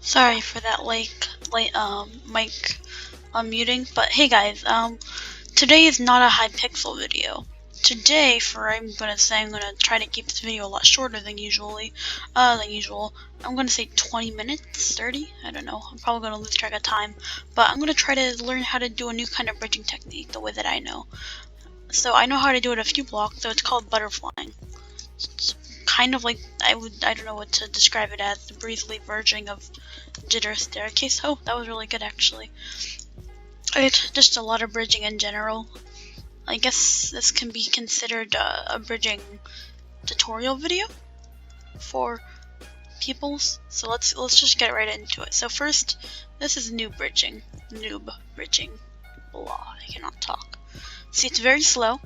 Sorry for that late mic unmuting, but hey guys, today is not a high pixel video. Today, I'm gonna try to keep this video a lot shorter than usual. I'm gonna say 20 minutes, 30. I don't know. I'm probably gonna lose track of time, but I'm gonna try to learn how to do a new kind of bridging technique the way that I know. So I know how to do it a few blocks. So it's called butterflying. It's kind of like I don't know what to describe it as. The breezely verging of jitter staircase. Oh, that was really good actually. It's just a lot of bridging in general. I guess this can be considered a bridging tutorial video for peoples. So let's just get right into it. So first, this is noob bridging. Blah, I cannot talk. See, it's very slow,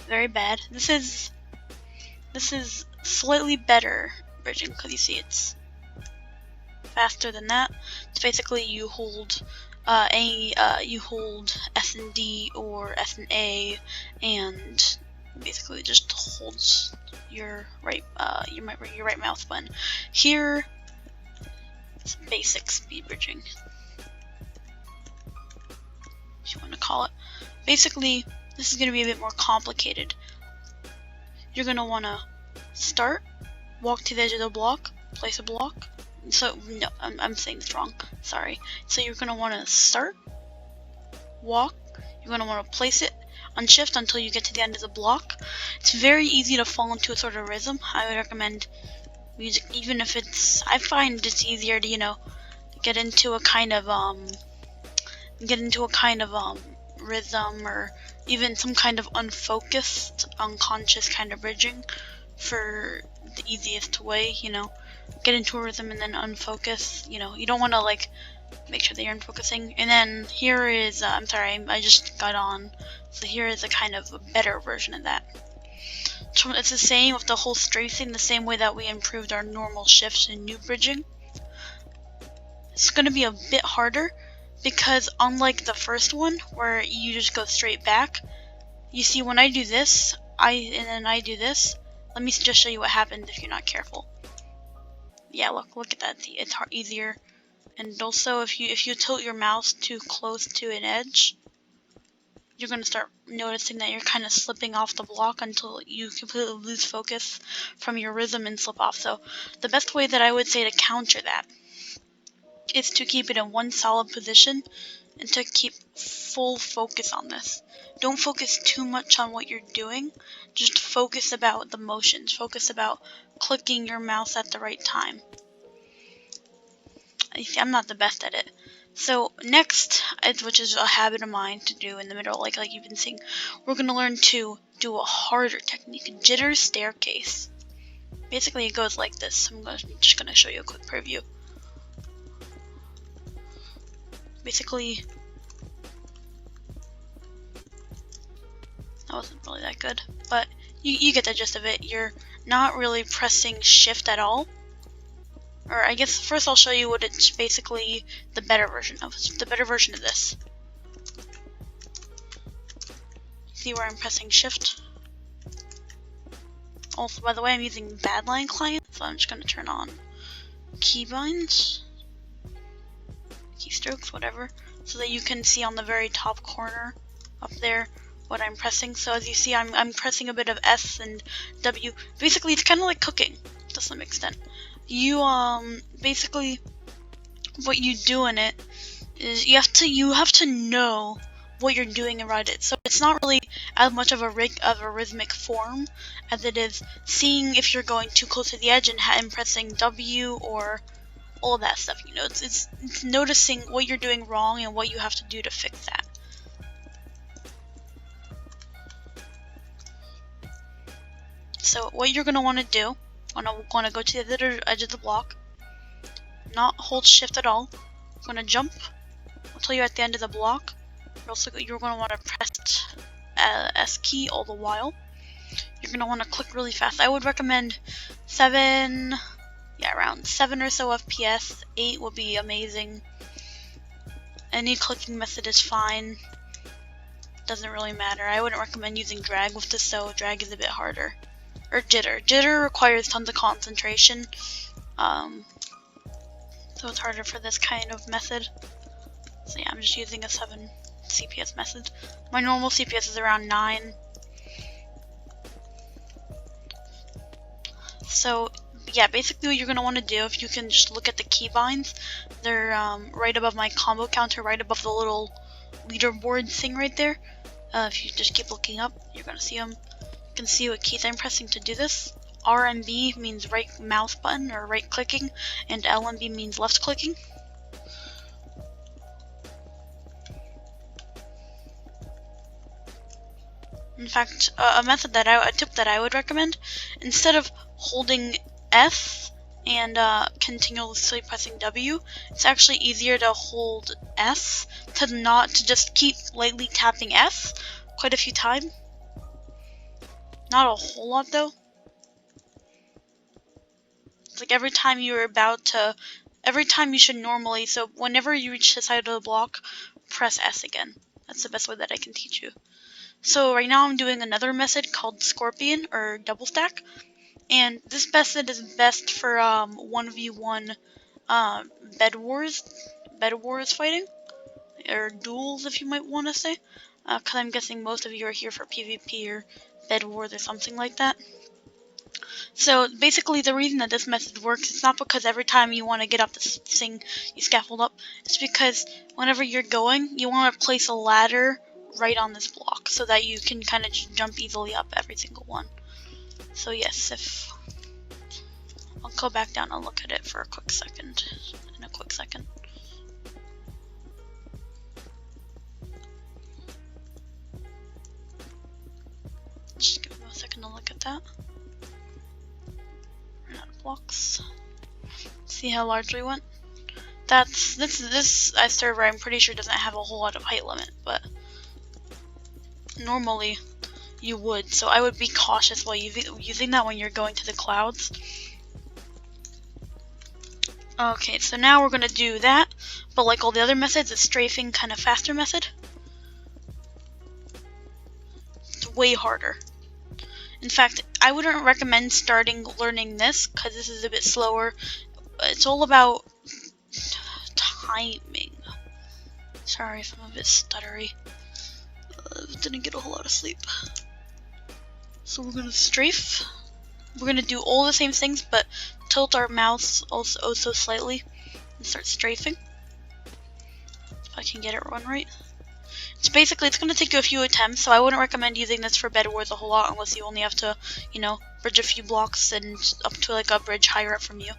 very bad. This is slightly better bridging because you see it's faster than that. It's basically you hold you hold S and D or S and A, and basically just holds your right mouse button. Here, it's basic speed bridging, if you want to call it. Basically, this is going to be a bit more complicated. You're going to want to start, walk to the edge of the block, place a block. So, no, I'm saying this wrong. Sorry. So you're going to want to start, walk, you're going to want to place it on shift until you get to the end of the block. It's very easy to fall into a sort of rhythm. I would recommend music, even if I find it's easier to, get into a kind of rhythm, or even some kind of unfocused, unconscious kind of bridging for the easiest way, get into a rhythm and then unfocus. You don't want to make sure that you're unfocusing. And then here is I'm sorry, I just got on, so here is a kind of a better version of that. It's the same with the whole strafing, the same way that we improved our normal shifts in noob bridging. It's going to be a bit harder because unlike the first one where you just go straight back, you see when I do this, and then I do this. Let me just show you what happens if you're not careful. Yeah, look at that. It's easier. And also, if you tilt your mouse too close to an edge, you're going to start noticing that you're kind of slipping off the block until you completely lose focus from your rhythm and slip off. So the best way that I would say to counter that is to keep it in one solid position and to keep full focus on this. Don't focus too much on what you're doing. Just focus about the motions. Focus about clicking your mouse at the right time. I'm not the best at it. So next, which is a habit of mine to do in the middle, like you've been seeing, we're going to learn to do a harder technique, jitter staircase. Basically, it goes like this. I'm just going to show you a quick preview. Basically, that wasn't really that good, but you get the gist of it. You're not really pressing shift at all. Or I guess first I'll show you what it's basically the better version of. It's the better version of this. See where I'm pressing shift? Also, by the way, I'm using Badline client, so I'm just going to turn on keybinds, keystrokes, whatever, so that you can see on the very top corner up there what I'm pressing. So as you see, I'm pressing a bit of S and W. Basically, it's kind of like cooking to some extent. You basically what you do in it is you have to know what you're doing around it. So it's not really as much of a rhythmic form as it is seeing if you're going too close to the edge and pressing W or all that stuff. It's noticing what you're doing wrong and what you have to do to fix that. So what you're gonna want to do, want to go to the other edge of the block, not hold shift at all. You're gonna jump until you're at the end of the block. You're gonna want to press S key all the while. You're gonna want to click really fast. I would recommend around 7 or so FPS. 8 would be amazing. Any clicking method is fine. Doesn't really matter. I wouldn't recommend using drag with this, so drag is a bit harder. Or jitter. Jitter requires tons of concentration. so it's harder for this kind of method. So yeah, I'm just using a 7 CPS method. My normal CPS is around 9. So yeah, basically what you're going to want to do, if you can just look at the keybinds, they're right above my combo counter, right above the little leaderboard thing right there. If you just keep looking up, you're going to see them. You can see what keys I'm pressing to do this. R and B means right mouse button or right clicking, and L and B means left clicking. In fact, a tip that I would recommend, instead of holding S and continuously pressing W, it's actually easier to hold S to just keep lightly tapping S quite a few times. Not a whole lot though. It's like every time you should normally, so whenever you reach the side of the block, press S again. That's the best way that I can teach you. So right now I'm doing another method called Scorpion or double stack, and this method is best for 1v1 bed wars fighting, or duels if you might want to say, because I'm guessing most of you are here for PvP or bed wars or something like that. So basically the reason that this method works is not because every time you want to get up this thing you scaffold up, it's because whenever you're going, you want to place a ladder right on this block so that you can kind of jump easily up every single one. So yes, if I'll go back down and look at it for a quick second. Just give me a second to look at that. Run out of blocks. See how large we went? This server I'm pretty sure doesn't have a whole lot of height limit, but normally you would, so I would be cautious while using that when you're going to the clouds. Okay, so now we're gonna do that, but like all the other methods, a strafing kind of faster method. It's way harder. In fact, I wouldn't recommend learning this because this is a bit slower. It's all about timing. Sorry if I'm a bit stuttery. Didn't get a whole lot of sleep. So we're gonna strafe. We're gonna do all the same things, but tilt our mouse also slightly and start strafing. If I can get it run right. It's gonna take you a few attempts, so I wouldn't recommend using this for bed wars a whole lot unless you only have to, bridge a few blocks and up to like a bridge higher up from you.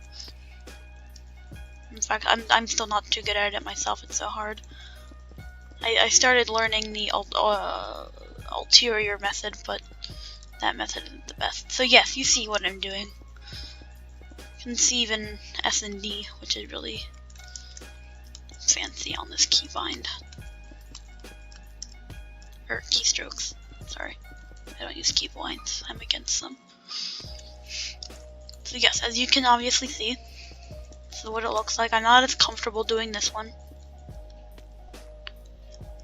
In fact, I'm still not too good at it myself. It's so hard. I started learning the ulterior method, but that method isn't the best. So yes, you see what I'm doing. You can see even S and D, which is really fancy on this keybind. Or keystrokes, sorry. I don't use keybinds, I'm against them. So yes, as you can obviously see, this is what it looks like. I'm not as comfortable doing this one.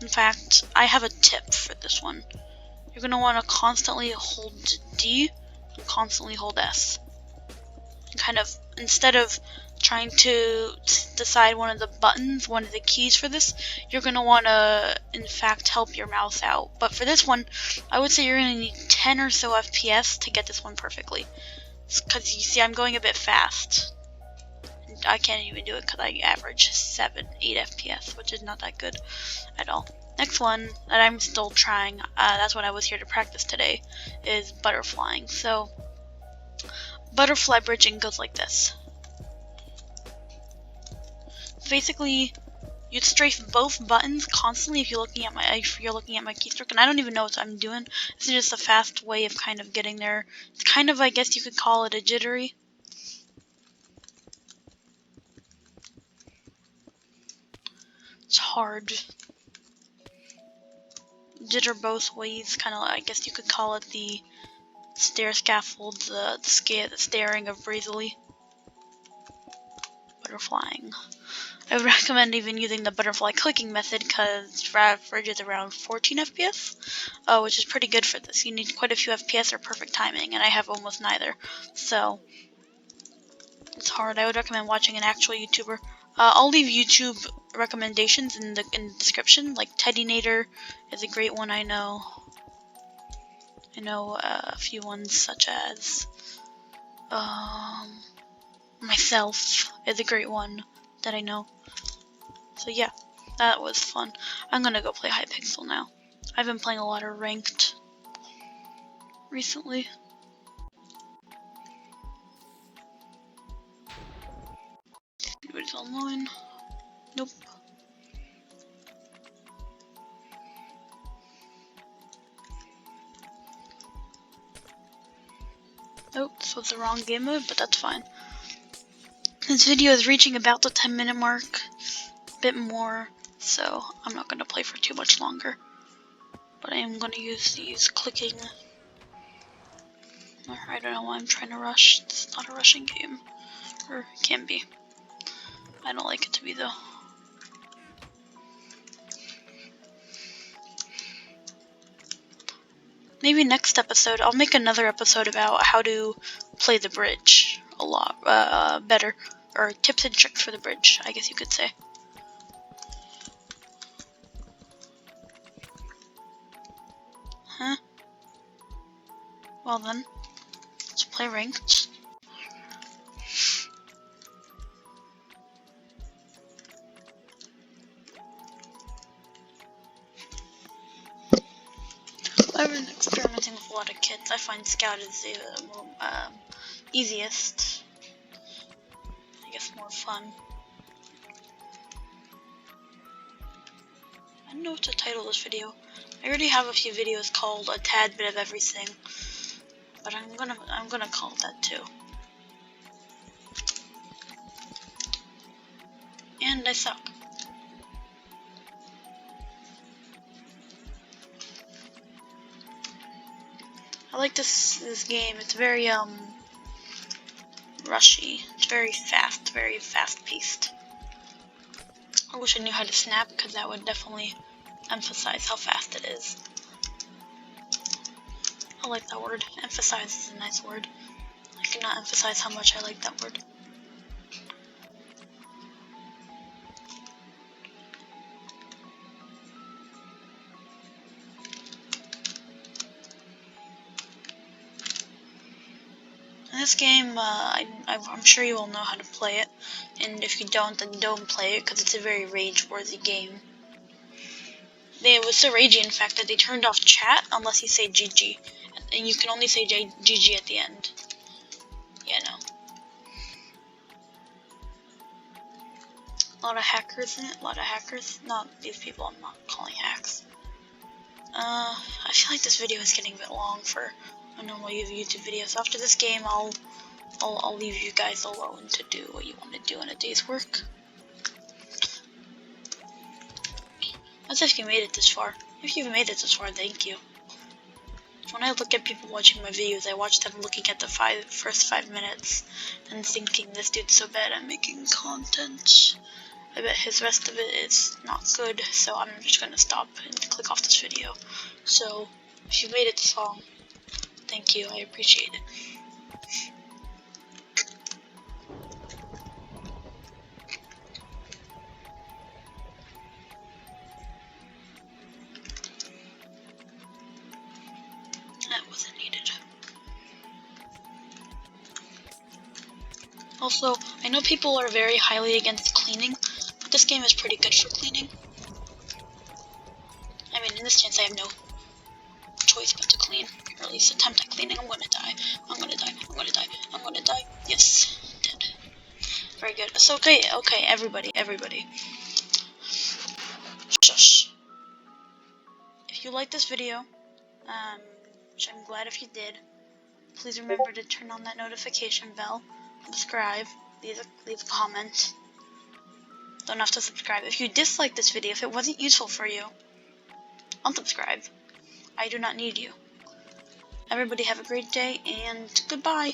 In fact, I have a tip for this one. You're going to want to constantly hold D and constantly hold S. And kind of, instead of trying to decide one of the keys for this, you're going to want to, in fact, help your mouse out. But for this one, I would say you're going to need 10 or so FPS to get this one perfectly. Because you see, I'm going a bit fast. I can't even do it because I average 8 FPS, which is not that good at all. Next one that I'm still trying, that's what I was here to practice today, is butterflying. So, butterfly bridging goes like this. Basically, you'd strafe both buttons constantly if you're looking at my keystroke, and I don't even know what I'm doing. This is just a fast way of kind of getting there. It's kind of, I guess you could call it a jittery. It's hard. Jitter both ways, kind of, I guess you could call it the stair scaffold, the staring of breezily. Butterflying. I would recommend even using the butterfly clicking method because average is around 14 FPS, which is pretty good for this. You need quite a few FPS or perfect timing, and I have almost neither. So, it's hard. I would recommend watching an actual YouTuber. I'll leave YouTube recommendations in the description. Like Teddinator is a great one. I know a few ones such as myself is a great one that I know. So yeah, that was fun. I'm gonna go play Hypixel now. I've been playing a lot of ranked recently. Anybody's online? Nope. Oh, this was the wrong game mode, but that's fine. This video is reaching about the 10-minute mark, a bit more, so I'm not going to play for too much longer. But I am going to use these clicking. I don't know why I'm trying to rush. This is not a rushing game. Or it can be. I don't like it to be though. Maybe next episode, I'll make another episode about how to play the bridge a lot better. Or tips and tricks for the bridge, I guess you could say. Huh? Well then, let's play ranked. I've been experimenting with a lot of kits. I find Scout is the easiest. I guess more fun. I don't know what to title this video. I already have a few videos called A Tad Bit of Everything, but I'm gonna call it that too. And I suck. I like this game. It's very rushy. It's very fast paced. I wish I knew how to snap, because that would definitely emphasize how fast it is. I like that word. Emphasize is a nice word. I cannot emphasize how much I like that word. In this game, I'm sure you all know how to play it, and if you don't, then don't play it, because it's a very rage-worthy game. It was so ragey, in fact, that they turned off chat unless you say GG, and you can only say GG at the end. Yeah, no. A lot of hackers in it, a lot of hackers. Not these people, I'm not calling hacks. I feel like this video is getting a bit long for a normal YouTube video, so after this game, I'll leave you guys alone to do what you want to do in a day's work. As if you made it this far. If you've made it this far, thank you. When I look at people watching my videos, I watch them looking at the first 5 minutes and thinking, this dude's so bad at making content. I bet his rest of it is not good, so I'm just gonna stop and click off this video. So, if you made it this long, thank you, I appreciate it. That wasn't needed. Also, I know people are very highly against cleaning, but this game is pretty good for cleaning. I mean, in this chance I have no choice but to clean, or at least attempt at cleaning. I'm gonna die. I'm gonna die. I'm gonna die. I'm gonna die. Yes, dead. Very good. It's okay. Okay, everybody. Shush. If you like this video, which I'm glad if you did, please remember to turn on that notification bell, subscribe, leave a comment. Don't have to subscribe. If you dislike this video, if it wasn't useful for you, unsubscribe. I do not need you. Everybody have a great day, and goodbye.